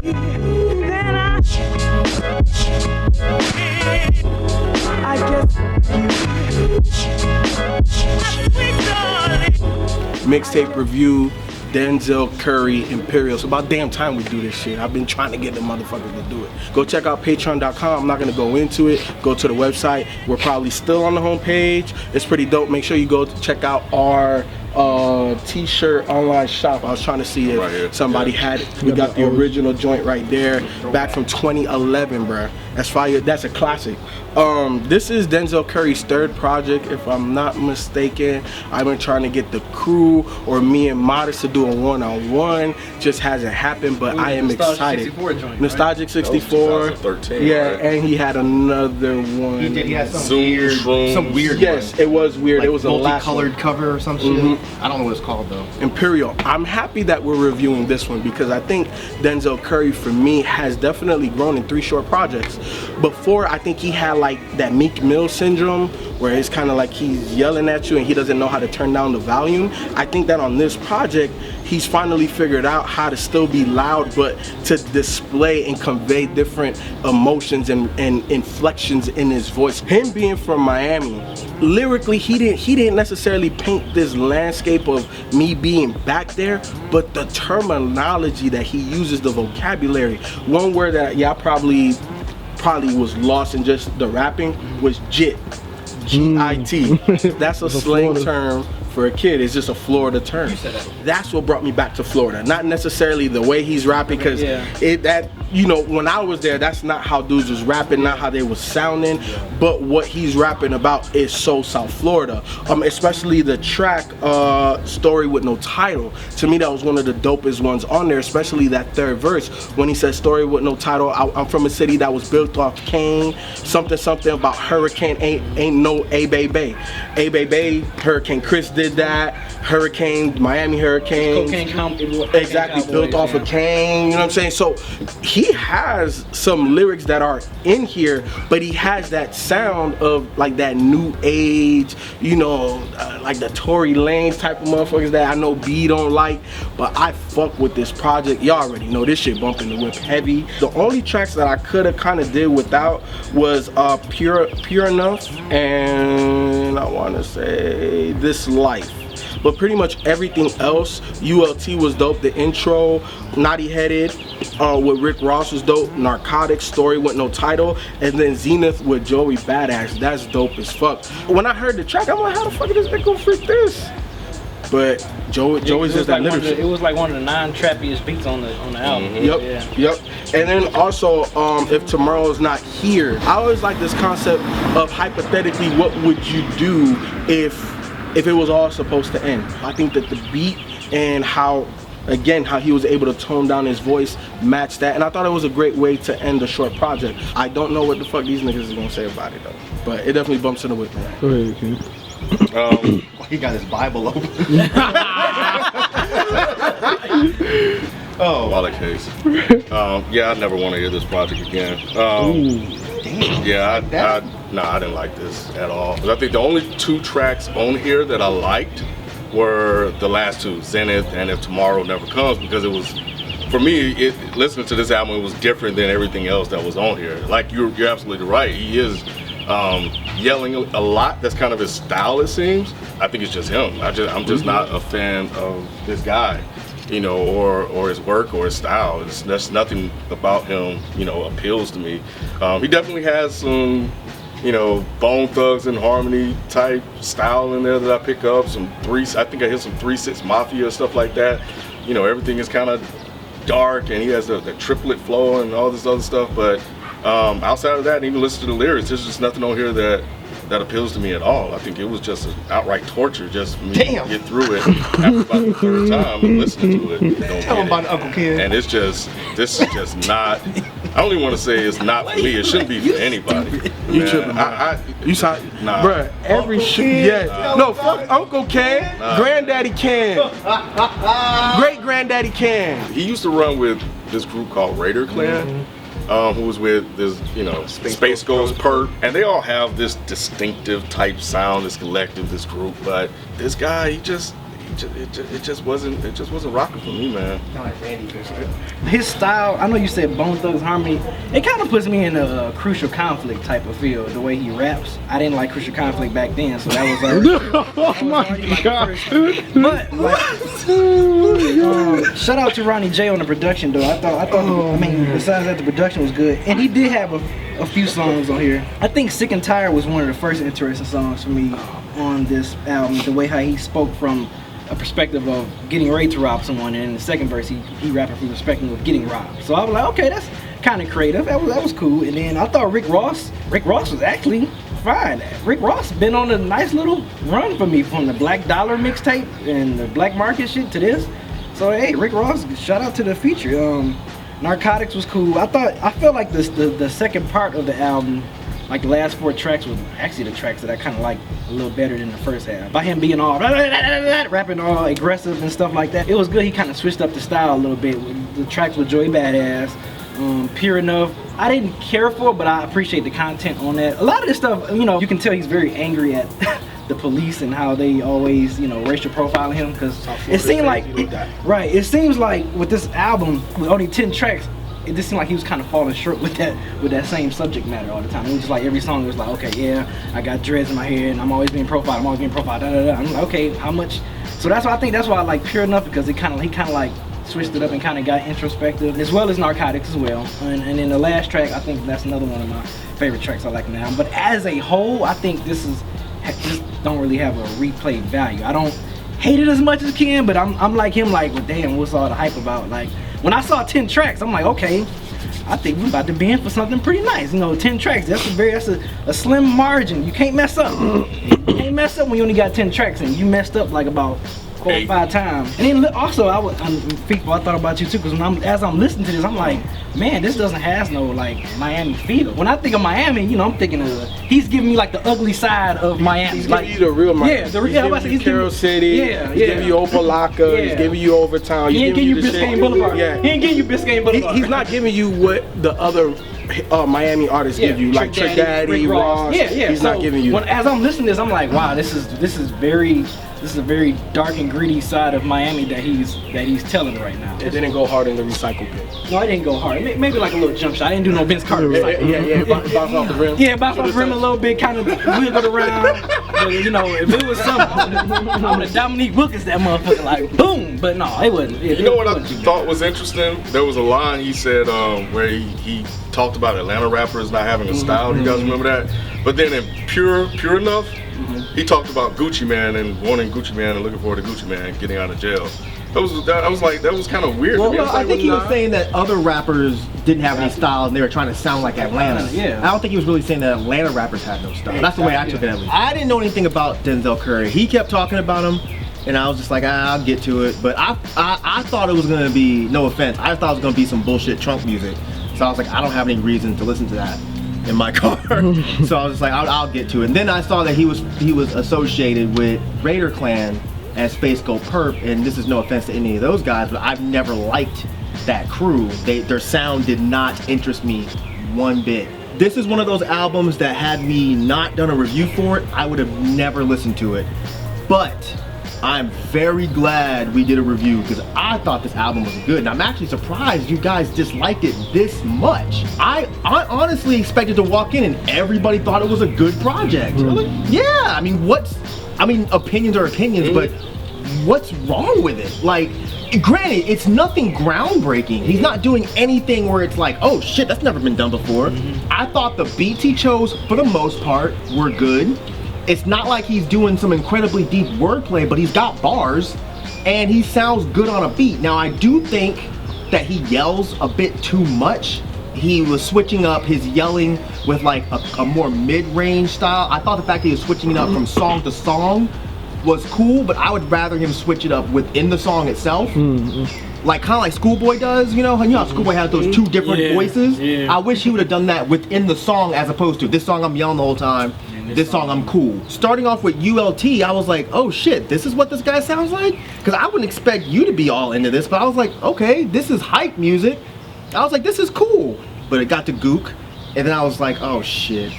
then I guess Mixtape review, Denzel Curry, Imperial. It's about damn time we do this shit. I've been trying to get the motherfuckers to do it. Go check out patreon.com. I'm not gonna go into it. Go to the website. We're probably still on the homepage. It's pretty dope. Make sure you go to check out our t-shirt online shop. I was trying to see if somebody had it. We got the original joint right there, back from 2011, bruh. That's fire. That's a classic. This is Denzel Curry's third project, if I'm not mistaken. I've been trying to get the crew or me and Modest to do a one-on-one. Just hasn't happened, but I am excited. 64 joint, Nostalgic 64. 2013, yeah, right? and he had another one. He had some weird Yes, one. it was weird. Like it was a multicolored cover or some shit. I don't know what it's called though. Imperial. I'm happy that we're reviewing this one because I think Denzel Curry, for me, has definitely grown in 3 short projects. Before, I think he had like that Meek Mill syndrome where it's kind of like he's yelling at you and he doesn't know how to turn down the volume. I think that on this project, he's finally figured out how to still be loud but to display and convey different emotions and inflections in his voice. Him being from Miami, lyrically he didn't necessarily paint this landscape of me being back there, but the terminology that he uses, the vocabulary. One word that I probably was lost in just the rapping was JIT. G-I-T. That's a slang term for a kid. It's just a Florida term. That's what brought me back to Florida. Not necessarily the way he's rapping, because you know, when I was there, that's not how dudes was rapping, not how they was sounding, but what he's rapping about is so South Florida. Especially the track Story with No Title. To me, that was one of the dopest ones on there, especially that third verse when he says story with no title. I'm from a city that was built off cane, something about hurricane, ain't no A-Bay. A-Bay, Hurricane Chris did that, Miami Hurricanes, exactly, built off of cane, you know what I'm saying? So he has some lyrics that are in here, but he has that sound of like that new age, you know, like the Tory Lanez type of motherfuckers that I know B don't like, but I fuck with this project. Y'all already know this shit bumping the whip heavy. The only tracks that I could have kind of did without was Pure Enough and I want to say This Life. But pretty much everything else, ULT was dope. The intro, Naughty Headed with Rick Ross was dope. Narcotics, Story with No Title, and then Zenith with Joey Badass. That's dope as fuck. When I heard the track, I'm like, how the fuck is this nigga gonna freak this? But Joey's just that literature. It was like one of the 9 trappiest beats on the album. Yep. And then also, if Tomorrow's Not Here, I always like this concept of hypothetically, what would you do if it was all supposed to end? I think that the beat and how he was able to tone down his voice matched that, and I thought it was a great way to end a short project. I don't know what the fuck these niggas is gonna say about it though, but it definitely bumps in the whip, man. Go ahead, Ken. He got his Bible open. Wallet case. Yeah, I never want to hear this project again. Damn. Yeah, I didn't like this at all. I think the only 2 tracks on here that I liked were the last 2, Zenith and If Tomorrow Never Comes, because it was, for me, listening to this album, it was different than everything else that was on here. Like, you're absolutely right. He is yelling a lot. That's kind of his style, it seems. I think it's just him. I'm just not a fan of this guy, you know, or his work or his style. There's nothing about him, you know, appeals to me. He definitely has some, you know, Bone Thugs and Harmony type style in there that I pick up. I think I hear some 3-6 Mafia, stuff like that. You know, everything is kind of dark, and he has the triplet flow and all this other stuff. But outside of that, and even listen to the lyrics, there's just nothing on here that appeals to me at all. I think it was just an outright torture just for me to get through it after about the 3rd time and listening to it. Tell him about Uncle Ken. And this is just not, I don't even want to say it's not for me. It shouldn't be for anybody. You tripping, you sound, bruh, every shit, no, fuck Uncle Ken, Granddaddy Ken, Great Granddaddy Ken. He used to run with this group called Raider Clan. Who was with this, you know, Space Ghost Perp, and they all have this distinctive type sound, this collective, this group, but this guy, it just wasn't rocking for me, man. His style, I know you said Bone Thugs Harmony, it kind of puts me in a Crucial Conflict type of feel, the way he raps. I didn't like Crucial Conflict back then, so that was Oh my god. But like, shout out to Ronnie J on the production though. I mean, besides that, the production was good, and he did have a few songs on here. I think Sick and Tired was one of the first interesting songs for me on this album. The way how he spoke from a perspective of getting ready to rob someone, and in the second verse he rapped from the perspective of getting robbed. So I was like, okay, that's kind of creative. That was cool. And then I thought Rick Ross was actually fine. Rick Ross been on a nice little run for me, from the Black Dollar mixtape and the Black Market shit to this. So hey, Rick Ross, shout out to the feature. Narcotics was cool. I felt like the second part of the album, like the last 4 tracks, was actually the tracks that I kind of liked a little better than the first half. By him being all rapping all aggressive and stuff like that, it was good. He kind of switched up the style a little bit. The tracks with Joey Badass, Pure Enough, I didn't care for, but I appreciate the content on that. A lot of this stuff, you know, you can tell he's very angry at the police and how they always, you know, racial profiling him, because it seemed like, right, it seems like with this album, with only 10 tracks, it just seemed like he was kind of falling short with that same subject matter all the time. It was just like every song was like, okay, yeah, I got dreads in my hair and I'm always being profiled, da, da, da. I'm like, okay, how much? So that's why I like Pure Enough, because he kind of like switched it up and kind of got introspective, as well as Narcotics as well. And then the last track, I think that's another one of my favorite tracks I like now. But as a whole, I think this don't really have a replay value. I don't hate it as much as Ken, but I'm like him, like, well, damn, what's all the hype about? Like, when I saw 10 tracks, I'm like, okay, I think we're about to be in for something pretty nice. You know, 10 tracks, that's a slim margin. You can't mess up. You can't mess up when you only got 10 tracks, and you messed up like about 4 or 5 times. And then also, I thought about you too, because as I'm listening to this, I'm like, man, this doesn't have no like Miami feel. When I think of Miami, you know, I'm thinking of, he's giving me like the ugly side of Miami. He's like, giving you the real Miami. Yeah, the real. He's giving you Carroll City. Yeah, he's giving you Opalaka. He's giving you Overtown. He ain't giving you Biscayne Boulevard. Yeah. He ain't giving you Biscayne Boulevard. He's not giving you what the other Miami artists give you, like Trick Daddy, Ross. He's not giving you. As I'm listening to this, I'm like, wow, this is a very dark and gritty side of Miami that he's telling right now. It didn't go hard in the recycle pit. No, it didn't go hard. Maybe like a little jump shot. I didn't do no Vince Carter. Yeah, bounce off the rim. Yeah, bounce off the rim a little bit, kind of wiggled around. But you know, if it was something, I would have Dominique Wilkins that motherfucker, like boom. But no, it wasn't. You know what I thought was interesting? There was a line he said where he talked about Atlanta rappers not having a style. You guys remember that? But then in Pure Enough, he talked about Gucci Man and wanting Gucci Man and looking forward to Gucci Man getting out of jail. I was like, that was kind of weird. Well, to me. I think he was saying that other rappers didn't have any style and they were trying to sound like Atlanta. Yeah. I don't think he was really saying that Atlanta rappers had no style. That's the way I took it at least. I didn't know anything about Denzel Curry. He kept talking about him, and I was just like, I'll get to it. But I thought it was gonna be, no offense, I thought it was gonna be some bullshit trunk music. So I was like, I don't have any reason to listen to that in my car. So I was just like, I'll get to it. And then I saw that he was associated with Raider Clan as Space Ghost Perp, and this is no offense to any of those guys, but I've never liked that crew. Their sound did not interest me one bit. This is one of those albums that had we not done a review for it, I would have never listened to it. But I'm very glad we did a review, because I thought this album was good, and I'm actually surprised you guys disliked it this much. I honestly expected to walk in and everybody thought it was a good project. Really? Yeah, I mean, opinions are opinions, but what's wrong with it? Like, granted, it's nothing groundbreaking. He's not doing anything where it's like, oh shit, that's never been done before. I thought the beats he chose, for the most part, were good. It's not like he's doing some incredibly deep wordplay, but he's got bars, and he sounds good on a beat. Now, I do think that he yells a bit too much. He was switching up his yelling with like a more mid-range style. I thought the fact that he was switching it up from song to song was cool, but I would rather him switch it up within the song itself. Like kind of like Schoolboy does, you know how Schoolboy has those two different voices? I wish he would have done that within the song, as opposed to this song I'm yelling the whole time, this song I'm cool. Starting off with ULT, I was like, oh shit, this is what this guy sounds like? Because I wouldn't expect you to be all into this, but I was like, okay, this is hype music. I was like, this is cool. But it got to Gook, and then I was like, oh shit.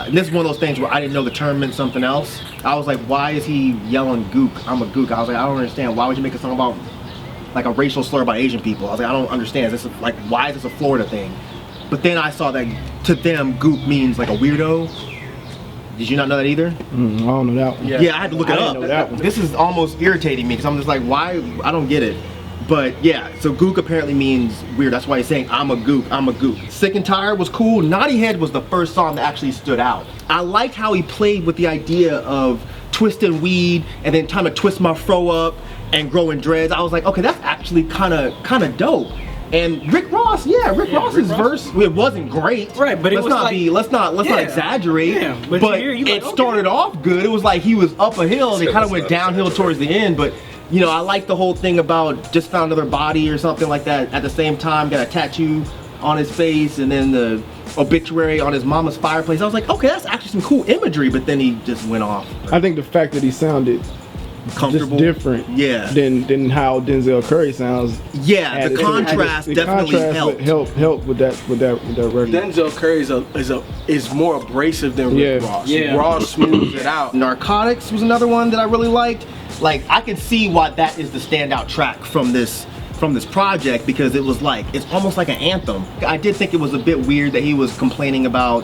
this is one of those things where I didn't know the term meant something else. I was like, why is he yelling gook? I'm a gook. I was like, I don't understand. Why would you make a song about like a racial slur about Asian people? I was like, I don't understand. This is like, why is this a Florida thing? But then I saw that to them, gook means like a weirdo. Did you not know that either? I don't know that one. Yeah, I had to look it I up. didn't know that one. This is almost irritating me because I'm just like, why? I don't get it. But yeah, so gook apparently means weird. That's why he's saying, I'm a gook, I'm a gook. Sick and Tired was cool. Naughty Head was the first song that actually stood out. I liked how he played with the idea of twisting weed and then trying to twist my fro up and growing dreads. I was like, okay, that's actually kind of dope. And Rick Ross, Ross's verse, it wasn't great. Right, but it was like, let's not exaggerate. Yeah, but you're it started off good. It was like he was up a hill and it kind of went downhill towards the end. But you know, I like the whole thing about just found another body or something like that. At the same time, got a tattoo on his face and then the obituary on his mama's fireplace. I was like, okay, that's actually some cool imagery. But then he just went off. I think the fact that he sounded Comfortable, just different, than how Denzel Curry sounds. Yeah, the contrast definitely helped with that record. Denzel Curry is more abrasive than Rick Ross. Yeah. Ross smooths it out. Narcotics was another one that I really liked. Like, I can see why that is the standout track from this project, because it was like, it's almost like an anthem. I did think it was a bit weird that he was complaining about,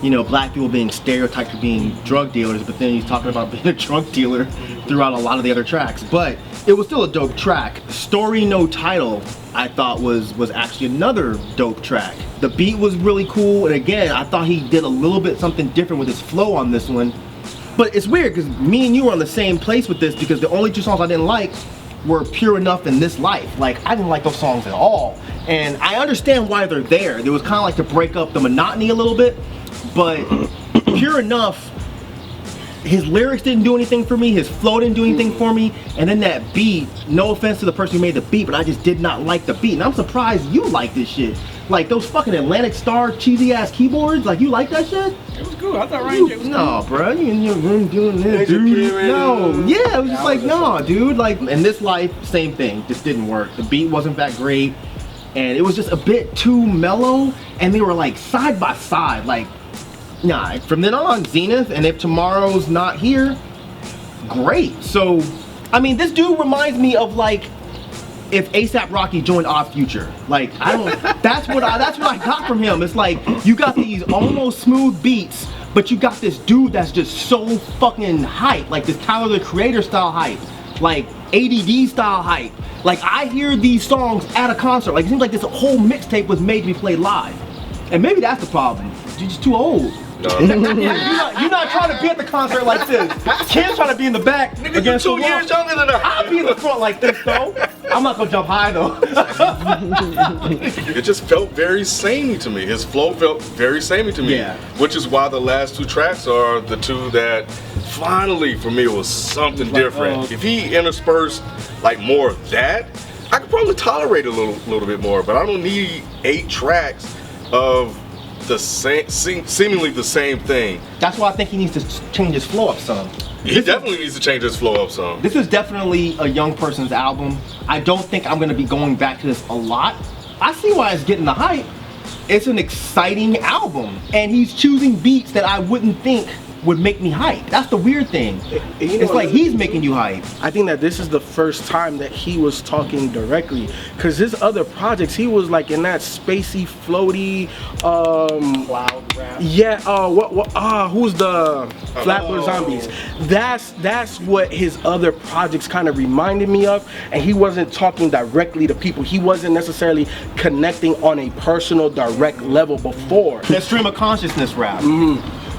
you know, black people being stereotyped for being drug dealers, but then he's talking about being a drug dealer throughout a lot of the other tracks. But it was still a dope track. Story No Title, I thought was actually another dope track. The beat was really cool, and again, I thought he did a little bit something different with his flow on this one. But it's weird because me and you were on the same place with this, because the only two songs I didn't like were Pure Enough and This Life. Like, I didn't like those songs at all. And I understand why they're there. It was kind of like to break up the monotony a little bit. But Pure Enough, his lyrics didn't do anything for me, his flow didn't do anything for me, and then that beat, no offense to the person who made the beat, but I just did not like the beat. And I'm surprised you like this shit. Like those fucking Atlantic Star cheesy ass keyboards, like you like that shit? It was cool. I thought Ryan J was cool. No, bro, you in your room doing this, dude. No, yeah, it was just like, no, dude. Like, in This Life, same thing, just didn't work. The beat wasn't that great, and it was just a bit too mellow, and they were like side by side, like, nah. From then on, Zenith, and If Tomorrow's Not Here, great. So, I mean, this dude reminds me of like if A$AP Rocky joined Odd Future. Like, I don't. that's what I got from him. It's like you got these almost smooth beats, but you got this dude that's just so fucking hype, like this Tyler the Creator style hype, like ADD style hype. Like, I hear these songs at a concert. Like, it seems like this whole mixtape was made to be played live, and maybe that's the problem. You're just too old. No. you're not trying to be at the concert like this. Kid's trying to be in the back. Nigga, you 2 years younger than us. I'll be in the front like this though. I'm not gonna jump high though. It just felt very samey to me. His flow felt very samey to me. Yeah. Which is why the last two tracks are the two that finally for me was something different. If he interspersed like more of that, I could probably tolerate it a little bit more, but I don't need 8 tracks of the same, seemingly the same thing. That's why I think he needs to change his flow up some. He definitely needs to change his flow up some. This is definitely a young person's album. I don't think I'm gonna be going back to this a lot. I see why it's getting the hype. It's an exciting album, and he's choosing beats that I wouldn't think would make me hype. That's the weird thing. It's like he's making you hype. I think that this is the first time that he was talking directly, because his other projects, he was like in that spacey, floaty, Cloud rap. yeah, who's the Flatbush Zombies? That's what his other projects kind of reminded me of, and he wasn't talking directly to people. He wasn't necessarily connecting on a personal, direct level before. That stream of consciousness rap.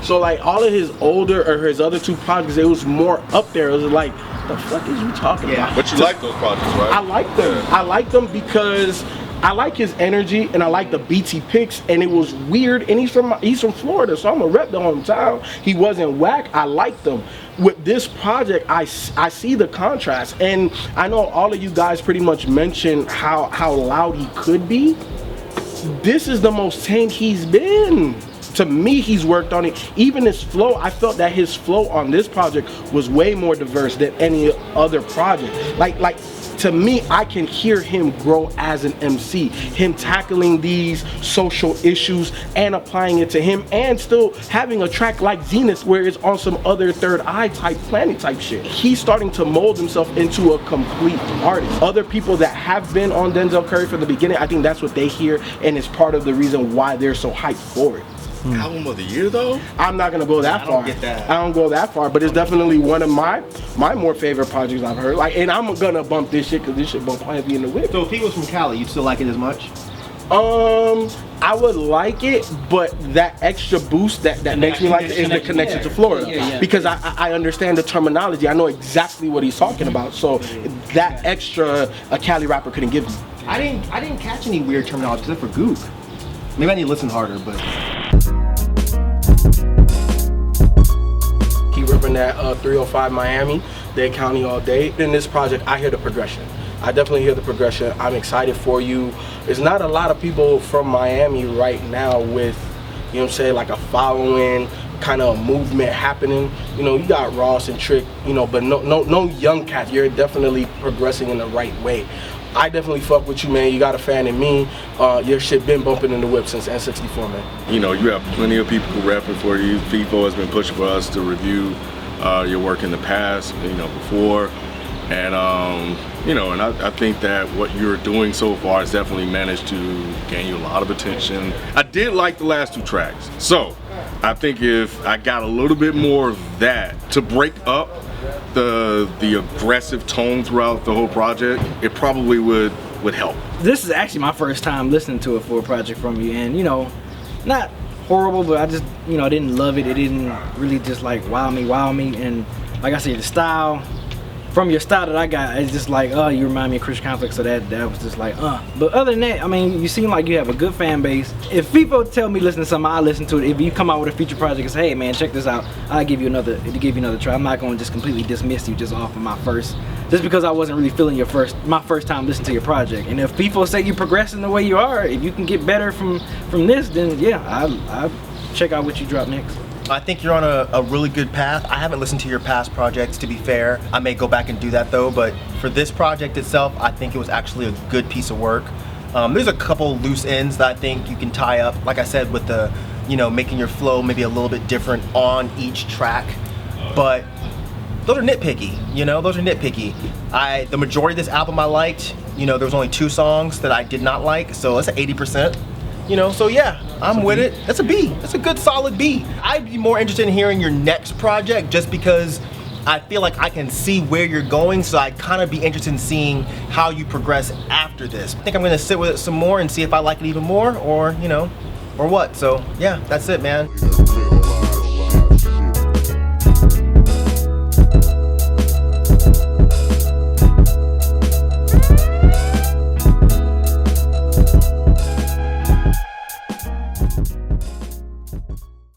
So like all of his older or his other two projects, it was more up there. It was like, the fuck is you talking about? But you like those projects, right? I like them. I like them because I like his energy and I like the beats he picks, and it was weird. And he's from Florida, so I'm gonna rep the hometown. He wasn't whack. I liked them. With this project, I see the contrast, and I know all of you guys pretty much mentioned how loud he could be. This is the most tame he's been. To me, he's worked on it. Even his flow, I felt that his flow on this project was way more diverse than any other project. Like to me, I can hear him grow as an MC, him tackling these social issues and applying it to him, and still having a track like Zenith where it's on some other Third Eye type planet type shit. He's starting to mold himself into a complete artist. Other people that have been on Denzel Curry from the beginning, I think that's what they hear, and it's part of the reason why they're so hyped for it. Album of the year though? I'm not gonna go that far. don't get that. I don't go that far, but it's definitely one of my more favorite projects I've heard. Like, and I'm gonna bump this shit because this shit bump heavy in the whip. So if he was from Cali, you'd still like it as much? I would like it, but that extra boost that makes me like it is the connection to Florida. Because I understand the terminology. I know exactly what he's talking about. So that extra a Cali rapper couldn't give me. I didn't catch any weird terminology except for Gook. Maybe I need to listen harder, but Keep ripping that 305 Miami, Dade County all day. In this project, I hear the progression. I definitely hear the progression. I'm excited for you. There's not a lot of people from Miami right now with, you know what I'm saying, like a following, kind of movement happening. You know, you got Ross and Trick, you know, but no young cats. You're definitely progressing in the right way. I definitely fuck with you, man. You got a fan in me. Your shit been bumping in the whip since N64, man. You know, you have plenty of people who rapping for you. FIFO has been pushing for us to review your work in the past, you know, before. And, you know, and I think that what you're doing so far has definitely managed to gain you a lot of attention. I did like the last 2 tracks. So I think if I got a little bit more of that to break up the aggressive tone throughout the whole project, it probably would help. This is actually my first time listening to a full project from you, and you know, not horrible, but I just, you know, I didn't love it. It didn't really just like wow me, and like I said, the style, from your style that I got, it's just like, oh, you remind me of Chris Conflict, so that was just like, But other than that, I mean, you seem like you have a good fan base. If people tell me listen to something, I listen to it. If you come out with a feature project and say, hey man, check this out, I'll give you another try. I'm not going to just completely dismiss you just off of my first, just because I wasn't really feeling my first time listening to your project. And if people say you progressing the way you are, if you can get better from this, then yeah, I'll check out what you drop next. I think you're on a really good path. I haven't listened to your past projects, to be fair. I may go back and do that though, but for this project itself, I think it was actually a good piece of work. There's a couple loose ends that I think you can tie up, like I said, with the, you know, making your flow maybe a little bit different on each track, but those are nitpicky, you know, those are nitpicky. The majority of this album I liked. You know, there was only 2 songs that I did not like, so that's an 80%. You know, so yeah, I'm with it. That's a B. That's a good solid B. I'd be more interested in hearing your next project just because I feel like I can see where you're going, so I'd kind of be interested in seeing how you progress after this. I think I'm gonna sit with it some more and see if I like it even more, or, you know, or what. So yeah, that's it, man.